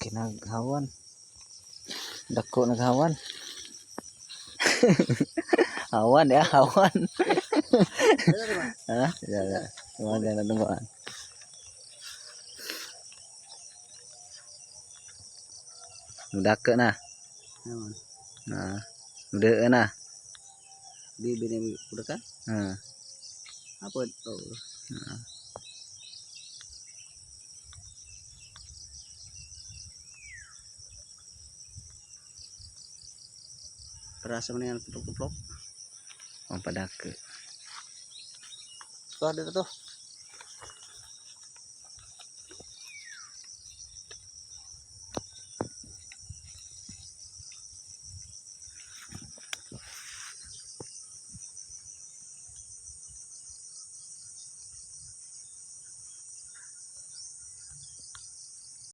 kinaghawan. Dako naghawan. Hawan ya, hawan. Ha? Ya. Mga na dumaan. Dako na. Naman. Udah na. Bibi ni udah kan? Apa? Oh. Terasa mendingan keplok-keplok. Ang padake. Tuh ada tuh.